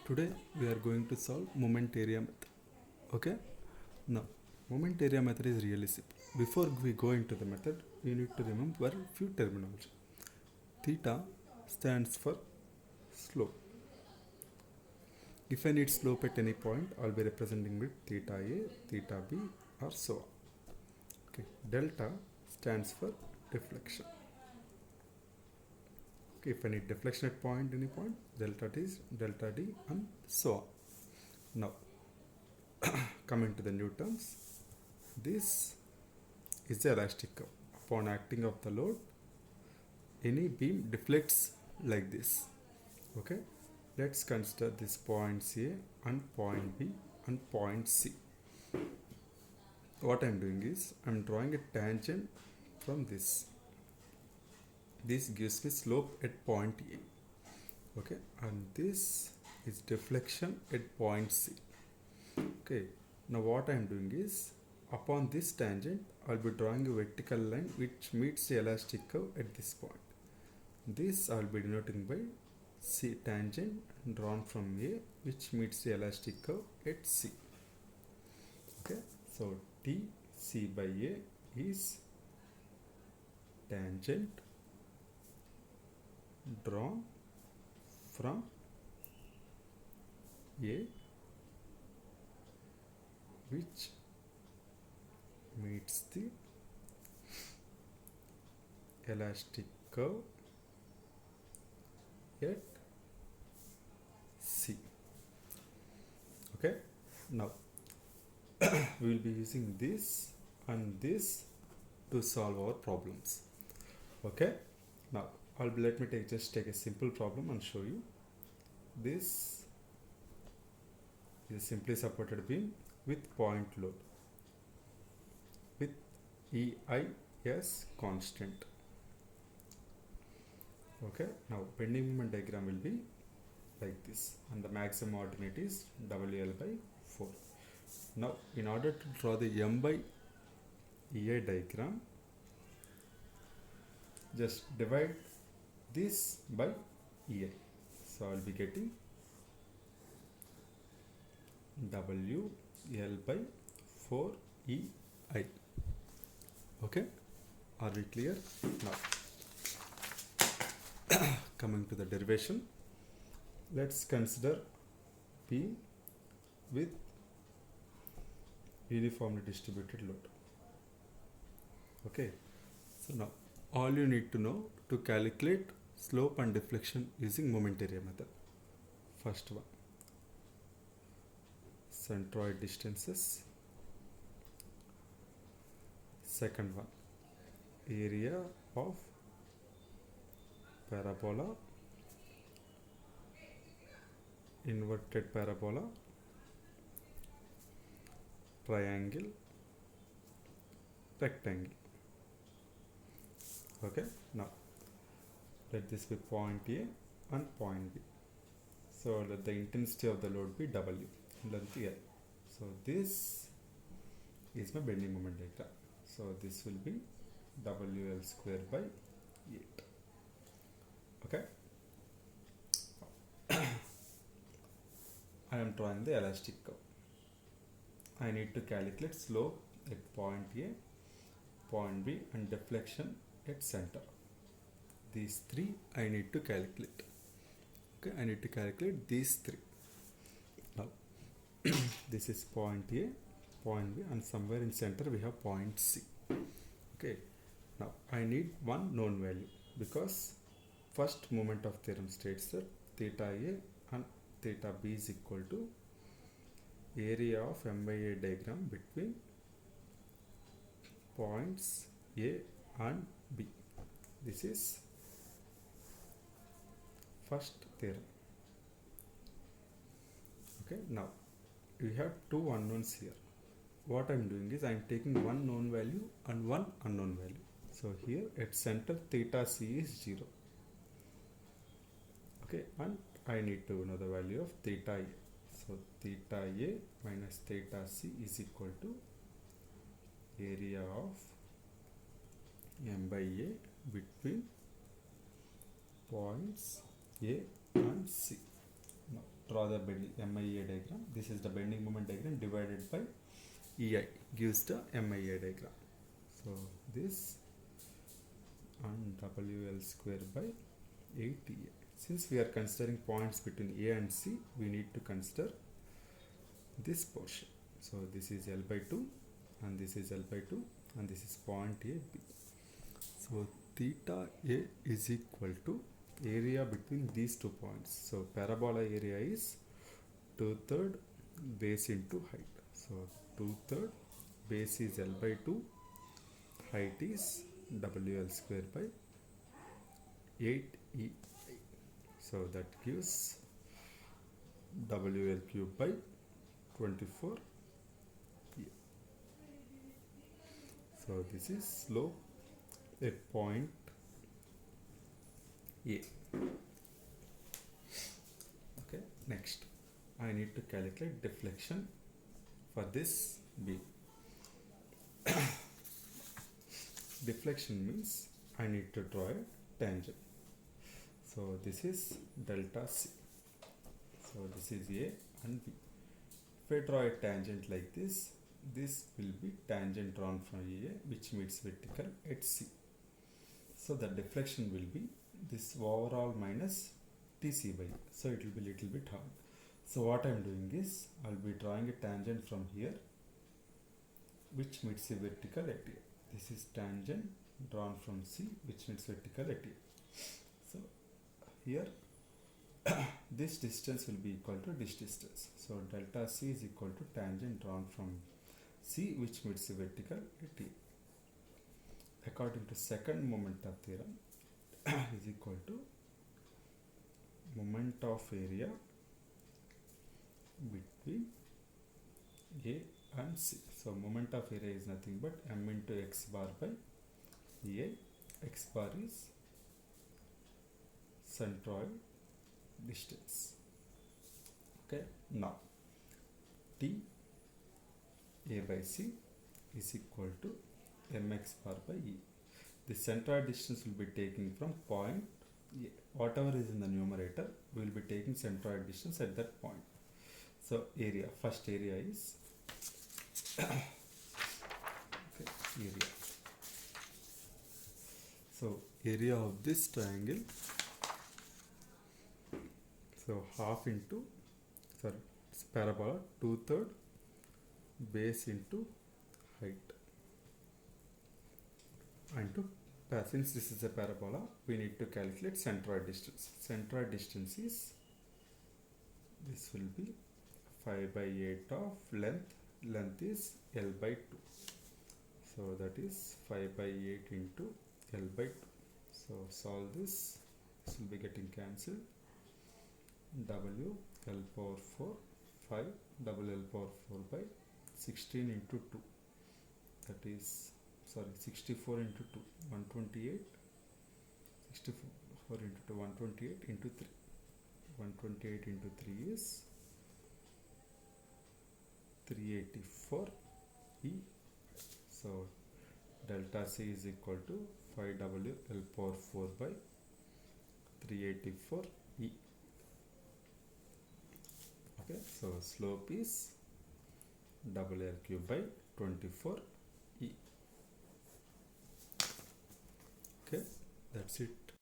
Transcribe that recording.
Today we are going to solve moment area method. Okay? Now, moment area method is really simple. Before we go into the method, we need to remember few terminology. Theta stands for slope. If I need slope at any point, I'll be representing with theta A, theta B, or so on. Okay. Delta stands for deflection. Okay, if I need deflection at point, any point, delta T is delta D, and so on. Now, coming to the new terms, this is the elastic curve. Upon acting of the load, any beam deflects like this. Okay, let's consider this points A and point B and point C. What I am doing is I am drawing a tangent from this. This gives me slope at point A. Okay, and this is deflection at point C. Okay, now what I am doing is upon this tangent I will be drawing a vertical line which meets the elastic curve at this point. This I will be denoting by C tangent drawn from A which meets the elastic curve at C. Okay, so T C by A is tangent drawn from A which meets the elastic curve at C. Okay, now we will be using this and this to solve our problems. Okay, now let me take a simple problem and show you. This is a simply supported beam with point load with EIS constant. Okay, now bending moment diagram will be like this and the maximum ordinate is WL by 4. Now in order to draw the M by EI diagram, just divide this by EI. So I will be getting WL by 4 EI. Okay, are we clear? Now coming to the derivation, let's consider P with uniformly distributed load. Okay, so now all you need to know to calculate slope and deflection using moment area method. First one, centroid distances. Second one, area of parabola, inverted parabola, triangle, rectangle. Okay, now let this be point A and point B. So let the intensity of the load be W, length L. So this is my bending moment diagram. So this will be WL square by 8. Okay. I am drawing the elastic curve. I need to calculate slope at point A, point B and deflection at center. These three I need to calculate. Okay, I need to calculate these three. Now this is point A, point B and somewhere in center we have point C. Okay, now I need one known value because first moment of theorem states that theta A and theta B is equal to area of M by A diagram between points A and B. This is first theorem. Okay, now we have two unknowns here. What I am doing is I am taking one known value and one unknown value. So here at center theta C is 0. Okay, and I need to know the value of theta A. So theta A minus theta C is equal to area of M by A between points A and C. Now draw the bending MIA diagram. This is the bending moment diagram divided by EI gives the MIA diagram. So this and WL square by 8EA. Since we are considering points between A and C, we need to consider this portion. So this is L by 2 and this is L by 2 and this is point A, B. So theta A is equal to area between these 2 points. So parabola area is 2/3 base into height. So 2/3 base is L by 2, height is WL square by 8E. So that gives WL cube by 24. So this is slope at point A. Okay, next I need to calculate deflection for this beam. Deflection means I need to draw a tangent. So this is delta C. So this is A and B. If I draw a tangent like this will be tangent drawn from A which meets vertical at C. So the deflection will be this overall minus TC by A. So it will be little bit hard. So what I am doing is I will be drawing a tangent from here which meets a vertical at A. This is tangent drawn from C which meets vertical at A. So here this distance will be equal to this distance. So delta C is equal to tangent drawn from C which meets the vertical at A. According to second moment of theorem is equal to moment of area between A and C. So moment of area is nothing but m into x bar by EA. X bar is centroid distance. Okay, now T A by C is equal to mx bar by E. The centroid distance will be taken from point A. Whatever is in the numerator, we will be taking centroid distance at that point. So area, first area is okay, area. So area of this triangle, so half into, sorry, it's parabola, 2/3 base into height. And to since this is a parabola, we need to calculate centroid distance. Centroid distance is, this will be 5 by 8 of length. Length is L by 2. So that is 5 by 8 into L by 2. So solve this. This will be getting cancelled. W L power 4, 5 double L power 4 by 16 into 2. That is, sorry, 64 into 2, 128. 64 into 2, 128 into 3. 128 into 3 is 384 E. So delta C is equal to 5W L power 4 by 384 E. Okay, so slope is double L cube by 24 E. Okay, that's it.